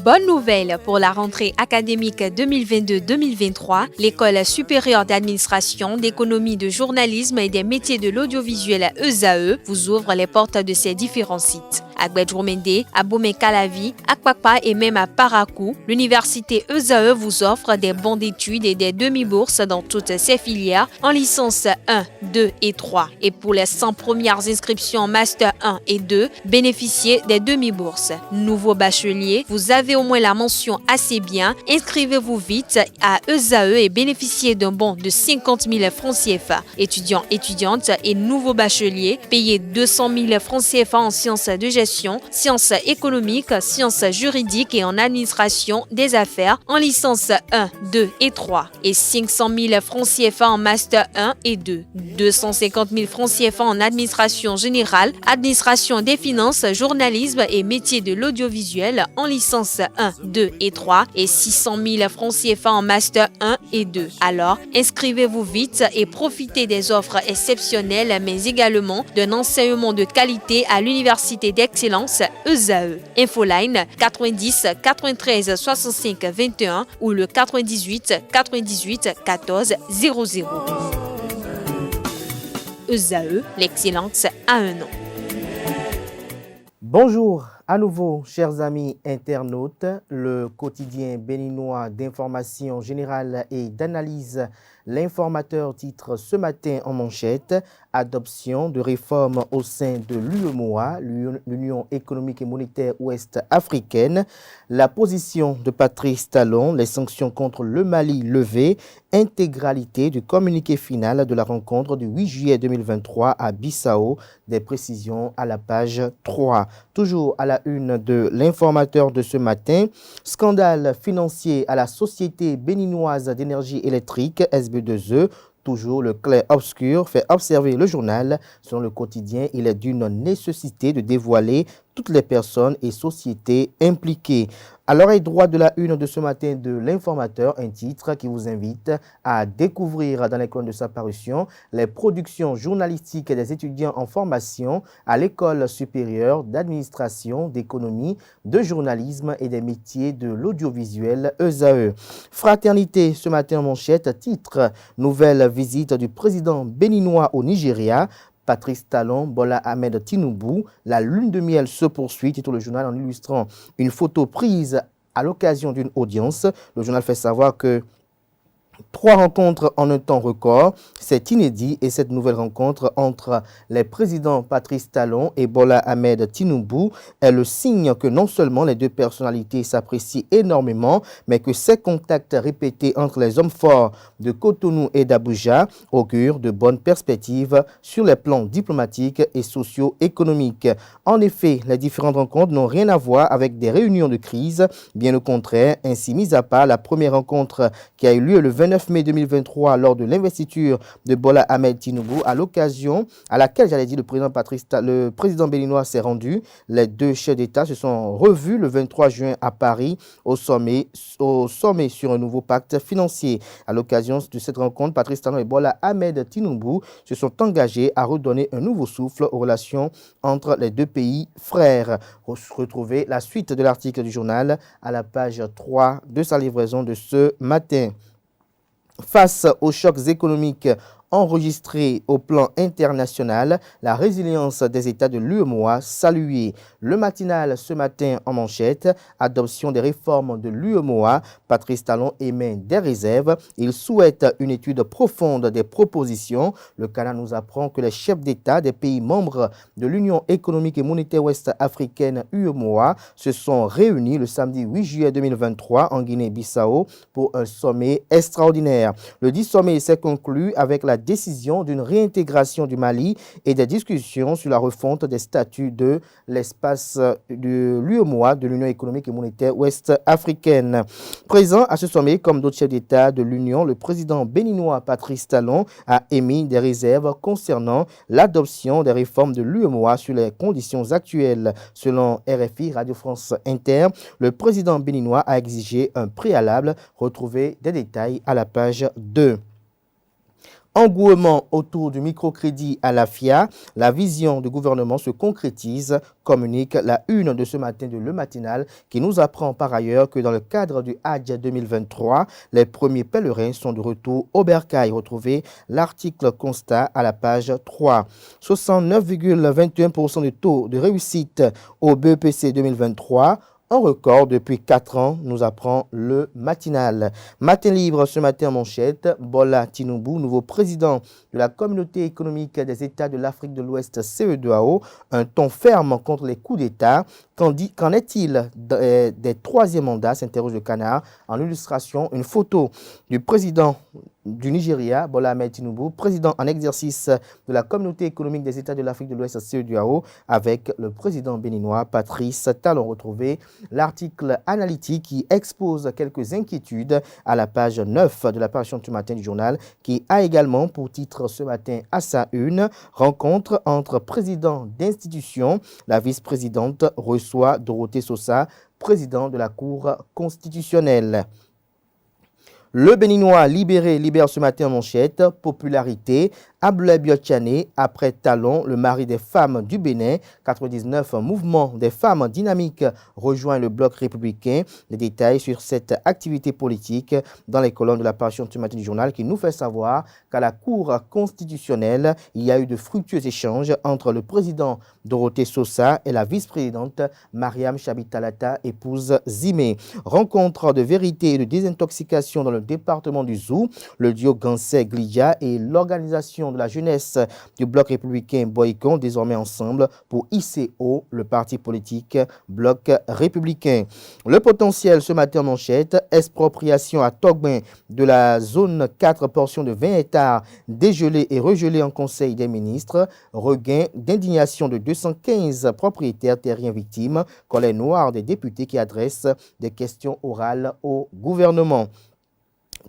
Bonne nouvelle pour la rentrée académique 2022-2023, l'École supérieure d'administration, d'économie, de journalisme et des métiers de l'audiovisuel ESAE vous ouvre les portes de ses différents sites. À Gbedjomende, à Bomé-Calavi, à Kpakpa et même à Parakou, l'université ESAE vous offre des bons d'études et des demi-bourses dans toutes ses filières en licence 1, 2 et 3. Et pour les 100 premières inscriptions en master 1 et 2, bénéficiez des demi-bourses. Nouveau bachelier, vous avez au moins la mention assez bien. Inscrivez-vous vite à ESAE et bénéficiez d'un bon de 50 000 francs CFA. Étudiants, étudiantes et nouveaux bacheliers, payez 200 000 francs CFA en sciences de gestion, sciences économiques, sciences juridiques et en administration des affaires en licence 1, 2 et 3 et 500 000 francs CFA en master 1 et 2, 250 000 francs CFA en administration générale, administration des finances, journalisme et métiers de l'audiovisuel en licence 1, 2 et 3 et 600 000 francs CFA en master 1 et 2. Alors, inscrivez-vous vite et profitez des offres exceptionnelles mais également d'un enseignement de qualité à l'université d'excellence ESAE. Infoline 90 93 65 21 ou le 98 98 14 00. ESAE, l'excellence a un nom. Bonjour à nouveau, chers amis internautes. Le quotidien béninois d'information générale et d'analyse, l'informateur titre ce matin en manchette « Adoption de réformes au sein de l'UEMOA, l'Union économique et monétaire ouest-africaine. La position de Patrice Talon, les sanctions contre le Mali levées, intégralité du communiqué final de la rencontre du 8 juillet 2023 à Bissau. Des précisions à la page 3. Toujours à la une de l'informateur de ce matin, scandale financier à la Société béninoise d'énergie électrique SB2E. Toujours le clair-obscur fait observer le journal. Selon le quotidien, il est d'une nécessité de dévoiler toutes les personnes et sociétés impliquées. À l'oreille droite de la une de ce matin de l'informateur, un titre qui vous invite à découvrir dans les colonnes de sa parution les productions journalistiques des étudiants en formation à l'École supérieure d'administration, d'économie, de journalisme et des métiers de l'audiovisuel ESAE. Fraternité ce matin en manchette, titre « Nouvelle visite du président béninois au Nigeria ». Patrice Talon, Bola Ahmed Tinubu, la lune de miel se poursuit, titre le journal en illustrant une photo prise à l'occasion d'une audience. Le journal fait savoir que 3 rencontres en un temps record, c'est inédit et cette nouvelle rencontre entre les présidents Patrice Talon et Bola Ahmed Tinubu est le signe que non seulement les deux personnalités s'apprécient énormément, mais que ces contacts répétés entre les hommes forts de Cotonou et d'Abuja augurent de bonnes perspectives sur les plans diplomatiques et socio-économiques. En effet, les différentes rencontres n'ont rien à voir avec des réunions de crise, bien au contraire, ainsi mis à part la première rencontre qui a eu lieu le 29 mai 2023 lors de l'investiture de Bola Ahmed Tinubu, à l'occasion à laquelle, le président béninois s'est rendu. Les deux chefs d'État se sont revus le 23 juin à Paris au sommet sur un nouveau pacte financier. À l'occasion de cette rencontre, Patrice Talon et Bola Ahmed Tinubu se sont engagés à redonner un nouveau souffle aux relations entre les deux pays frères. Retrouvez la suite de l'article du journal à la page 3 de sa livraison de ce matin. Face aux chocs économiques enregistrés au plan international, la résilience des États de l'UEMOA saluée. Le matinal ce matin en manchette, adoption des réformes de l'UEMOA, Patrice Talon émet des réserves. Il souhaite une étude profonde des propositions. Le Canada nous apprend que les chefs d'État des pays membres de l'Union économique et monétaire ouest-africaine UEMOA se sont réunis le samedi 8 juillet 2023 en Guinée-Bissau pour un sommet extraordinaire. Le dit sommet s'est conclu avec la décision d'une réintégration du Mali et des discussions sur la refonte des statuts de l'espace de l'UEMOA, de l'Union économique et monétaire ouest-africaine. Présent à ce sommet, comme d'autres chefs d'État de l'Union, le président béninois Patrice Talon a émis des réserves concernant l'adoption des réformes de l'UEMOA sur les conditions actuelles. Selon RFI, Radio France Inter, le président béninois a exigé un préalable. Retrouvez des détails à la page 2. Engouement autour du microcrédit à la FIA, la vision du gouvernement se concrétise, communique la une de ce matin de Le Matinal, qui nous apprend par ailleurs que dans le cadre du Hajj 2023, les premiers pèlerins sont de retour au Bercail. Retrouvez l'article constat à la page 3. 69,21% de taux de réussite au BEPC 2023. Un record depuis 4 ans, nous apprend Le Matinal. Matin libre ce matin en manchette, Bola Tinubu, nouveau président de la Communauté économique des États de l'Afrique de l'Ouest CEDEAO, un ton ferme contre les coups d'État. Qu'en est-il des troisièmes mandats, s'interroge le Canard. En illustration, une photo du président du Nigeria, Bola Ahmed Tinubu, président en exercice de la Communauté économique des États de l'Afrique de l'Ouest CEDEAO, avec le président béninois Patrice Talon. Retrouvez l'article analytique qui expose quelques inquiétudes à la page 9 de la parution du matin du journal, qui a également pour titre ce matin à sa une, rencontre entre présidents d'institutions. La vice-présidente reçoit Dorothée Sosa, président de la Cour constitutionnelle. Le Béninois libéré libère ce matin en manchette. Popularité, Abdoulaye Biotchane, après Talon, le mari des femmes du Bénin. 99 mouvements des femmes dynamiques rejoint le bloc républicain. Les détails sur cette activité politique dans les colonnes de la parution du matin du journal qui nous fait savoir qu'à la Cour constitutionnelle, il y a eu de fructueux échanges entre le président Dorothée Sosa et la vice-présidente Mariam Chabitalata, épouse Zimé. Rencontre de vérité et de désintoxication dans le département du Zou, le duo Gansé-Glia et l'organisation de la jeunesse du bloc républicain Boycon, désormais ensemble pour ICO, le parti politique bloc républicain. Le potentiel ce matin en manchette, expropriation à Togbin de la zone 4 portions de 20 hectares dégelées et regelées en conseil des ministres, regain d'indignation de 215 propriétaires terriens victimes, colère noire des députés qui adressent des questions orales au gouvernement.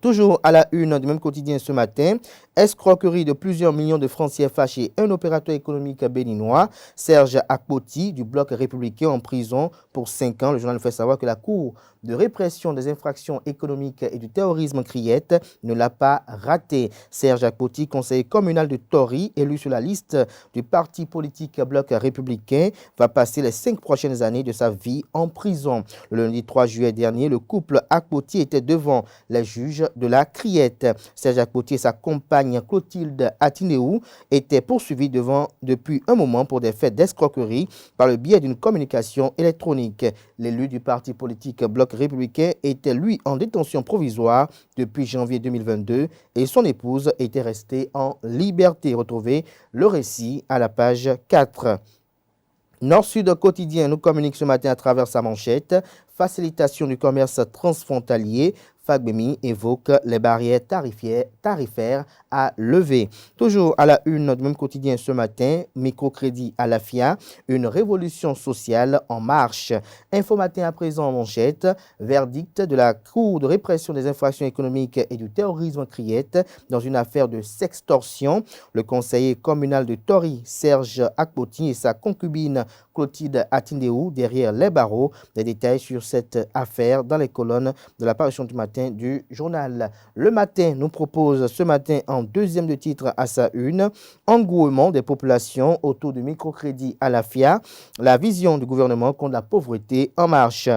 Toujours à la une du même quotidien ce matin, escroquerie de plusieurs millions de francs CFA chez un opérateur économique béninois, Serge Akpoti du bloc républicain en prison pour 5 ans. Le journal fait savoir que la Cour de répression des infractions économiques et du terrorisme Criette ne l'a pas raté. Serge Akpoti, conseiller communal de Tori, élu sur la liste du parti politique bloc républicain, va passer les 5 prochaines années de sa vie en prison. Le lundi 3 juillet dernier, le couple Akpoti était devant les juges de la Criette. Serge Akpoti et sa compagne Clotilde Atineou étaient poursuivis depuis un moment pour des faits d'escroquerie par le biais d'une communication électronique. L'élu du parti politique bloc républicain était lui en détention provisoire depuis janvier 2022 et son épouse était restée en liberté. Retrouvez le récit à la page 4. Nord-Sud quotidien nous communique ce matin à travers sa manchette. Facilitation du commerce transfrontalier. Fagbemi évoque les barrières tarifaires à lever. Toujours à la une du même quotidien ce matin, microcrédit à la FIA, une révolution sociale en marche. Info matin à présent en manchette, verdict de la Cour de répression des infractions économiques et du terrorisme Criette dans une affaire de sextorsion. Le conseiller communal de Tori, Serge Akpoti, et sa concubine Clotilde Atindeou derrière les barreaux. Des détails sur cette affaire dans les colonnes de la parution du matin du journal. Le Matin nous propose ce matin en deuxième de titre à sa une, engouement des populations autour du microcrédit à la FIA, la vision du gouvernement contre la pauvreté en marche.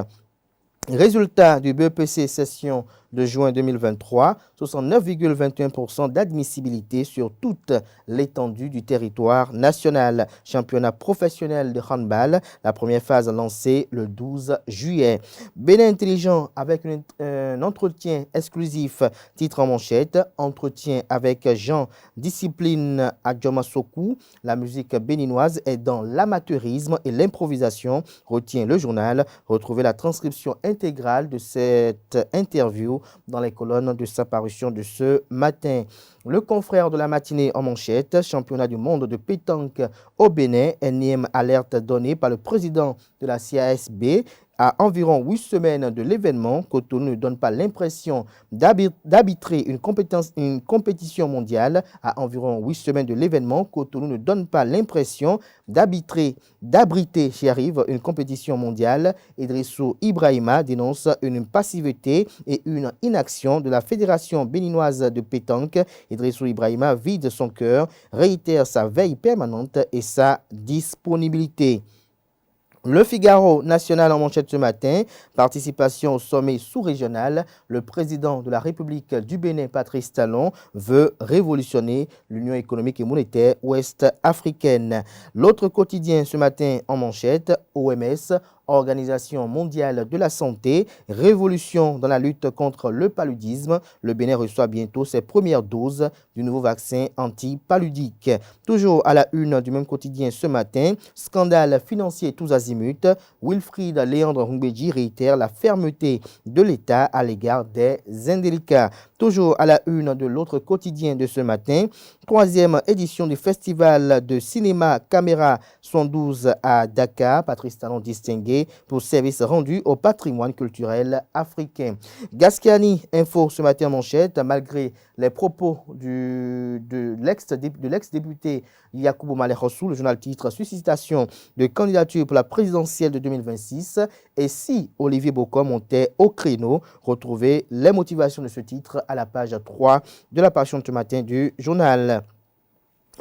Résultat du BEPC session de juin 2023, 69,21% d'admissibilité sur toute l'étendue du territoire national. Championnat professionnel de handball, la première phase lancée le 12 juillet. Bénin intelligent avec un entretien exclusif, titre en manchette, entretien avec Jean Discipline Adjomasoku. La musique béninoise est dans l'amateurisme et l'improvisation, retient le journal. Retrouvez la transcription intégrale de cette interview dans les colonnes de sa parution de ce matin. Le confrère de la matinée en manchette, championnat du monde de pétanque au Bénin, énième alerte donnée par le président de la CASB À environ 8 semaines de l'événement, Cotonou ne donne pas l'impression d'arbitrer une compétition mondiale. À environ 8 semaines de l'événement, Cotonou ne donne pas l'impression d'abriter, j'y arrive, une compétition mondiale. Idrissou Ibrahima dénonce une passivité et une inaction de la Fédération béninoise de pétanque. Idrissou Ibrahima vide son cœur, réitère sa veille permanente et sa disponibilité. Le Figaro national en manchette ce matin, participation au sommet sous-régional. Le président de la République du Bénin, Patrice Talon, veut révolutionner l'Union économique et monétaire ouest-africaine. L'autre quotidien ce matin en manchette, OMS, Organisation mondiale de la santé, révolution dans la lutte contre le paludisme. Le Bénin reçoit bientôt ses premières doses du nouveau vaccin anti-paludique. Toujours à la une du même quotidien ce matin, scandale financier tous azimuts. Wilfried Léandre Humbedji réitère la fermeté de l'État à l'égard des indélicats. Toujours à la une de l'autre quotidien de ce matin, 3e édition du festival de cinéma Caméra 112 à Dakar. Patrice Talon distingué pour service rendu au patrimoine culturel africain. Gascani Info ce matin en manchette, malgré les propos de l'ex-député Yacoubou Malek Rossou, le journal titre Suscitation de candidature pour la présidentielle de 2026. Et si Olivier Bokom montait au créneau, retrouvez les motivations de ce titre à la page 3 de la page de ce matin du journal.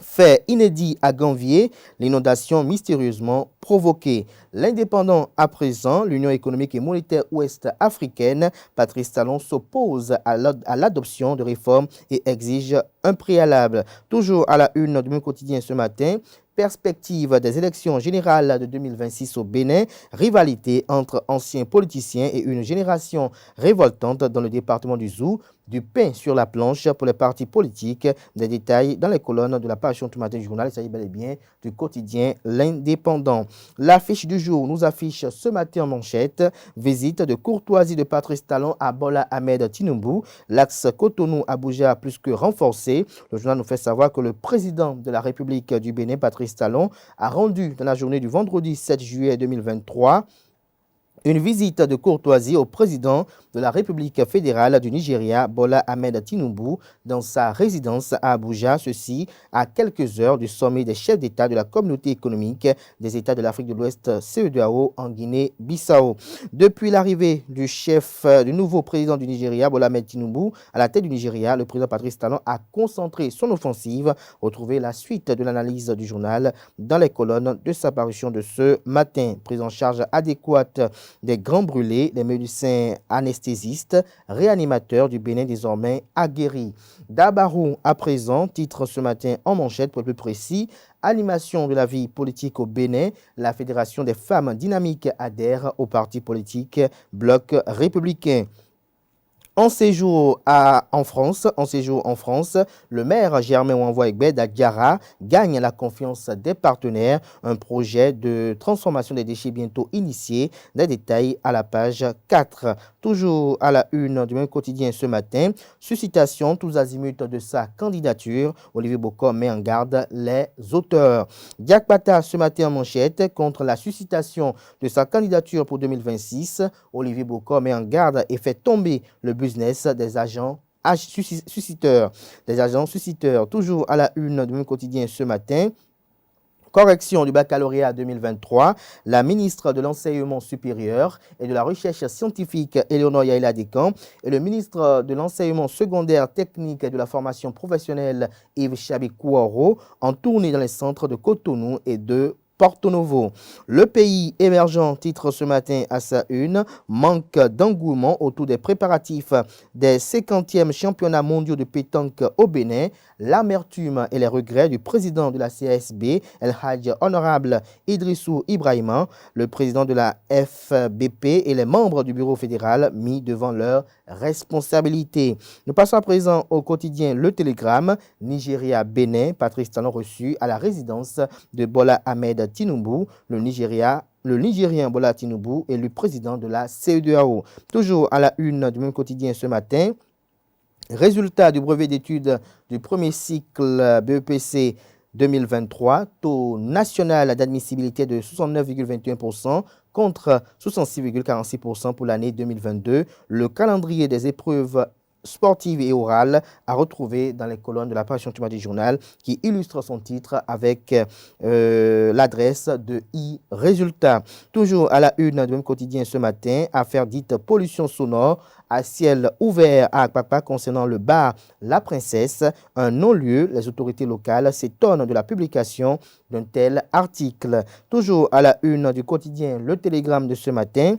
Fait inédit à Ganvier, l'inondation mystérieusement provoquée. L'indépendant à présent, l'Union économique et monétaire ouest-africaine, Patrice Talon s'oppose à l'adoption de réformes et exige un préalable. Toujours à la une du même quotidien ce matin, perspective des élections générales de 2026 au Bénin, rivalité entre anciens politiciens et une génération révoltante dans le département du Zou, du pain sur la planche pour les partis politiques. Des détails dans les colonnes de la page du matin du journal. Il s'agit bel et bien du quotidien L'Indépendant. L'affiche du jour nous affiche ce matin en manchette visite de courtoisie de Patrice Talon à Bola Ahmed Tinubu. L'axe Cotonou-Abuja plus que renforcé. Le journal nous fait savoir que le président de la République du Bénin, Patrice Talon, a rendu dans la journée du vendredi 7 juillet 2023 une visite de courtoisie au président de la République fédérale du Nigeria, Bola Ahmed Tinubu, dans sa résidence à Abuja, ceci à quelques heures du sommet des chefs d'État de la communauté économique des États de l'Afrique de l'Ouest, CEDEAO, en Guinée-Bissau. Depuis l'arrivée du nouveau président du Nigeria, Bola Ahmed Tinubu, à la tête du Nigeria, le président Patrice Talon a concentré son offensive. Retrouvez la suite de l'analyse du journal dans les colonnes de sa parution de ce matin. Prise en charge adéquate des grands brûlés, les médecins anesthésistes, réanimateurs du Bénin désormais aguerris. Dabarou à présent, titre ce matin en manchette pour le plus précis, animation de la vie politique au Bénin, la Fédération des femmes dynamiques adhère au parti politique Bloc républicain. En séjour en France, le maire Germain Wanvoa-Egbe d'Adiara gagne la confiance des partenaires. Un projet de transformation des déchets bientôt initié. Des détails à la page 4. Toujours à la une du même quotidien ce matin, suscitation tous azimuts de sa candidature. Olivier Bokom met en garde les auteurs. Diakpata ce matin en manchette contre la suscitation de sa candidature pour 2026. Olivier Bokom met en garde et fait tomber le business des agents susciteurs. Toujours à la une du même quotidien ce matin. Correction du baccalauréat 2023, la ministre de l'Enseignement supérieur et de la Recherche scientifique, Éléonore Yaïla Descamps, et le ministre de l'Enseignement secondaire technique et de la formation professionnelle, Yves Chabikouaro, en tournée dans les centres de Cotonou et de Porto Novo. Le pays émergent titre ce matin à sa une, manque d'engouement autour des préparatifs des 50e championnats mondiaux de pétanque au Bénin, l'amertume et les regrets du président de la CASB, El Hadj Honorable Idrissou Ibrahima, le président de la FBP et les membres du bureau fédéral mis devant leurs responsabilités. Nous passons à présent au quotidien Le Télégramme, Nigeria-Bénin, Patrice Talon reçu à la résidence de Bola Ahmed Tinubu, le Nigérien Bola Tinubu élu président de la CEDEAO. Toujours à la une du même quotidien ce matin, résultat du brevet d'études du premier cycle BEPC 2023, taux national d'admissibilité de 69,21%, contre 66,46% pour l'année 2022. Le calendrier des épreuves sportive et orale à retrouver dans les colonnes de la page du journal qui illustre son titre avec l'adresse de e-résultat. Toujours à la une du même quotidien ce matin, affaire dite pollution sonore à ciel ouvert à Akpakpa concernant le bar La Princesse, un non-lieu. Les autorités locales s'étonnent de la publication d'un tel article. Toujours à la une du quotidien Le Télégramme de ce matin,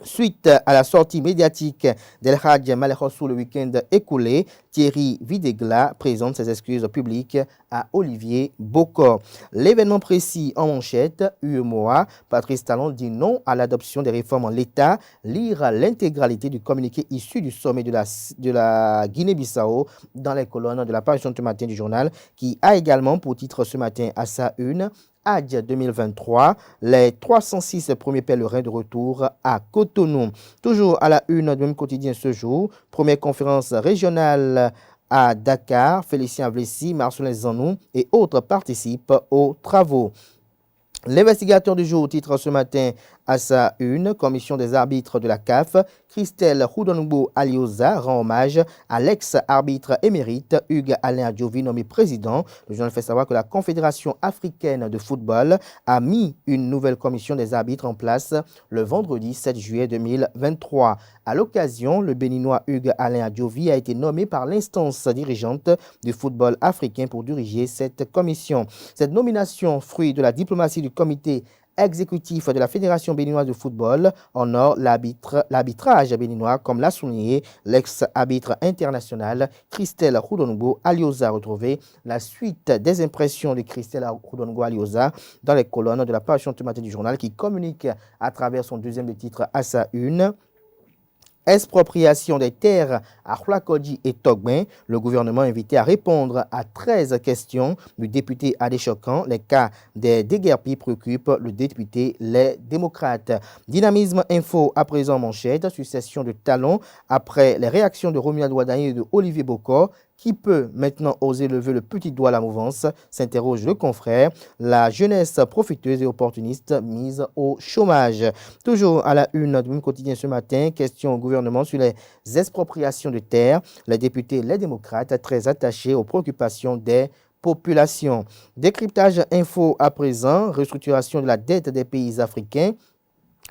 suite à la sortie médiatique d'El Hadj Malek Hossou le week-end écoulé, Thierry Videgla présente ses excuses publiques à Olivier Bokor. L'événement précis en manchette, UEMOA, Patrice Talon dit non à l'adoption des réformes en l'État. Lire l'intégralité du communiqué issu du sommet de la Guinée-Bissau dans les colonnes de la page ce matin du journal, qui a également pour titre ce matin à sa une Hadj 2023, les 306 premiers pèlerins de retour à Cotonou. Toujours à la une du même quotidien ce jour, première conférence régionale à Dakar, Félicien Avlessi, Marcelin Zanou et autres participent aux travaux. L'investigateur du jour titre ce matin à sa une, commission des arbitres de la CAF, Christelle Houdongo Alioza rend hommage à l'ex-arbitre émérite Hugues Alain Adjovi nommé président. Le journal fait savoir que la Confédération africaine de football a mis une nouvelle commission des arbitres en place le vendredi 7 juillet 2023. À l'occasion, le Béninois Hugues Alain Adjovi a été nommé par l'instance dirigeante du football africain pour diriger cette commission. Cette nomination, fruit de la diplomatie du comité exécutif de la Fédération béninoise de football, honore l'arbitrage béninois, comme l'a souligné l'ex-arbitre international Christelle Houdongo Alioza. Retrouvé la suite des impressions de Christelle Houdongo Alioza dans les colonnes de la page matin du journal qui communique à travers son deuxième titre à sa une. Expropriation des terres à Khouakodji et Togben. Le gouvernement invité à répondre à 13 questions du député Adéchokan. Les cas des déguerpis préoccupent le député Les Démocrates. Dynamisme info à présent manchette. Succession de talons après les réactions de Romuald Ouadani et de Olivier Bokor. Qui peut maintenant oser lever le petit doigt à la mouvance, s'interroge le confrère. La jeunesse profiteuse et opportuniste mise au chômage. Toujours à la une du même quotidien ce matin, question au gouvernement sur les expropriations de terres. Les députés, les démocrates, très attachés aux préoccupations des populations. Décryptage info à présent, restructuration de la dette des pays africains.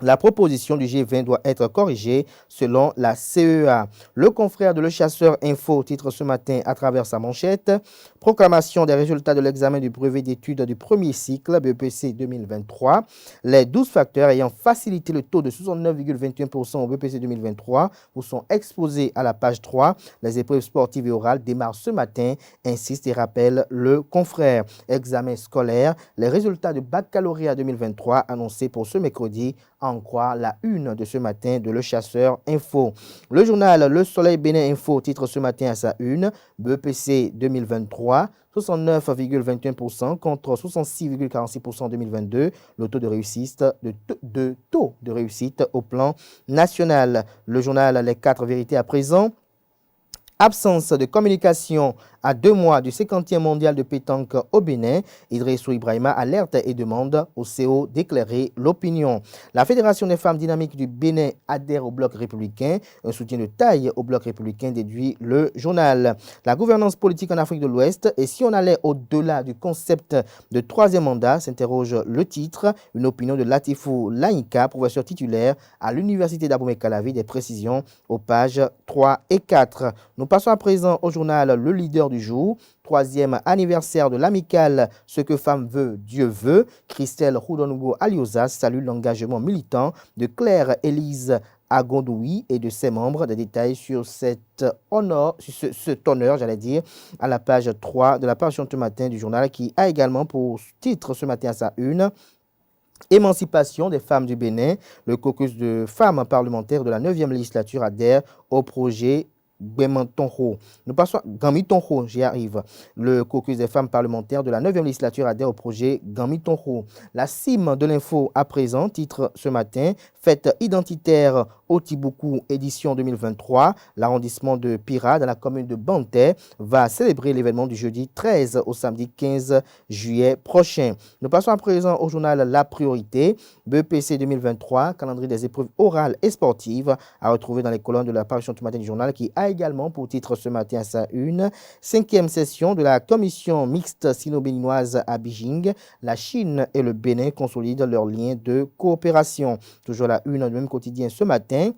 La proposition du G20 doit être corrigée selon la CEA. Le confrère de Le Chasseur Info titre ce matin à travers sa manchette « Proclamation des résultats de l'examen du brevet d'études du premier cycle BEPC 2023 ». Les 12 facteurs ayant facilité le taux de 69,21% au BEPC 2023 vous sont exposés à la page 3. Les épreuves sportives et orales démarrent ce matin, insiste et rappelle le confrère. Examen scolaire, les résultats du baccalauréat 2023 annoncés pour ce mercredi en croire la une de ce matin de Le Chasseur Info. Le journal Le Soleil Bénin Info titre ce matin à sa une BEPC 2023, 69,21% contre 66,46% en 2022. Le taux de réussite au plan national. Le journal Les 4 vérités à présent. Absence de communication à 2 mois du 50e mondial de pétanque au Bénin, Idrissou Ibrahima alerte et demande au CO d'éclairer l'opinion. La Fédération des femmes dynamiques du Bénin adhère au bloc républicain. Un soutien de taille au bloc républicain déduit le journal. La gouvernance politique en Afrique de l'Ouest, et si on allait au-delà du concept de 3e mandat, s'interroge le titre. Une opinion de Latifou Laïka, professeur titulaire à l'Université d'Abomey-Calavi, des précisions aux pages 3 et 4. Nous passons à présent au journal Le Leader du jour. 3e anniversaire de l'amicale Ce que femme veut, Dieu veut. Christelle Houdongo Alioza salue l'engagement militant de Claire-Élise Agondoui et de ses membres. Des détails sur cet honneur, à la page 3 de la page ce matin du journal qui a également pour titre ce matin à sa une Émancipation des femmes du Bénin. Le caucus de femmes parlementaires de la 9e législature adhère au projet Gamitonho. Nous passons à Gamitonho, j'y arrive. Le caucus des femmes parlementaires de la 9e législature adhère au projet Gamitonho. La cime de l'info à présent, titre ce matin, fête identitaire Otiboukou édition 2023. L'arrondissement de Pira, dans la commune de Bantais, va célébrer l'événement du jeudi 13 au samedi 15 juillet prochain. Nous passons à présent au journal La Priorité. BEPC 2023, calendrier des épreuves orales et sportives, à retrouver dans les colonnes de la parution du matin du journal, qui a également pour titre ce matin à sa une: 5e session de la commission mixte sino-béninoise à Beijing. La Chine et le Bénin consolident leurs liens de coopération. Toujours la une du même quotidien ce matin.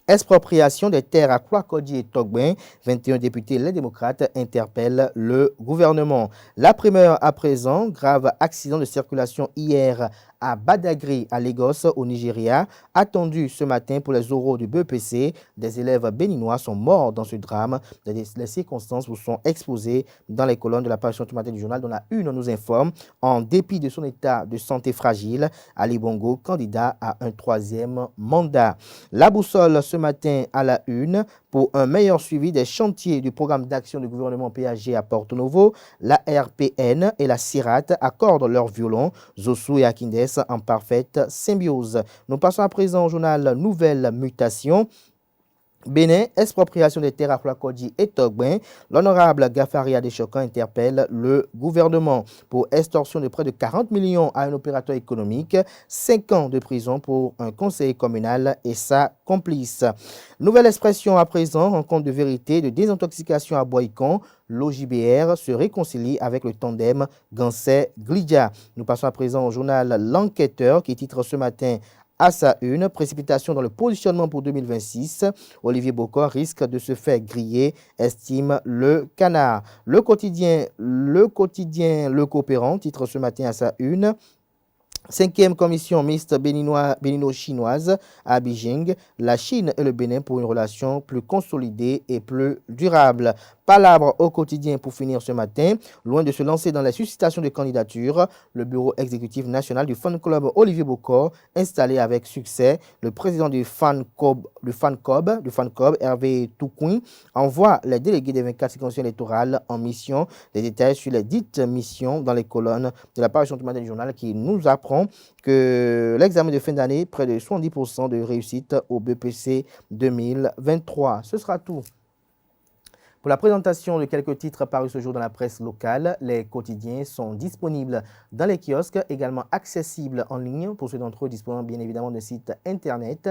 Expropriation des terres à Kwakodi et Togbin. 21 députés, les démocrates, interpellent le gouvernement. La primeur à présent, grave accident de circulation hier à Badagry, à Lagos, au Nigeria. Attendu ce matin pour les oraux du BEPC. Des élèves béninois sont morts dans ce drame. Les circonstances vous sont exposées dans les colonnes de la parution du matin du journal, dont la une nous informe: en dépit de son état de santé fragile, Ali Bongo, candidat à un 3e mandat. La boussole ce matin à la une: pour un meilleur suivi des chantiers du programme d'action du gouvernement PAG à Porto Novo, la RPN et la CIRAT accordent leur violon. Zosu et Akindes en parfaite symbiose. Nous passons à présent au journal Nouvelle Mutation. Bénin, expropriation des terres à Kwakodi et Togbin. L'honorable Gafari Adeshokan interpelle le gouvernement pour extorsion de près de 40 millions à un opérateur économique, 5 ans de prison pour un conseiller communal et sa complice. Nouvelle expression à présent: rencontre de vérité de désintoxication à Boycon. L'OJBR se réconcilie avec le tandem Gansé-Glidja. Nous passons à présent au journal L'Enquêteur, qui titre ce matin à sa une: précipitation dans le positionnement pour 2026. Olivier Bocor risque de se faire griller, estime le Canard. Le quotidien Le Coopérant titre ce matin à sa une: 5e commission mixte bénino-chinoise à Beijing. La Chine et le Bénin pour une relation plus consolidée et plus durable. Palabre au quotidien pour finir ce matin. Loin de se lancer dans la suscitation de candidatures, le bureau exécutif national du fan club Olivier Bocor, installé avec succès, le président du fan club Hervé Toukoun, envoie les délégués des 24 circonscriptions électorales en mission. Les détails sur les dites missions dans les colonnes de la parution du matin du journal, qui nous apprend que l'examen de fin d'année, près de 70% de réussite au BEPC 2023. Ce sera tout pour la présentation de quelques titres parus ce jour dans la presse locale. Les quotidiens sont disponibles dans les kiosques, également accessibles en ligne pour ceux d'entre eux disposant bien évidemment d'un site internet.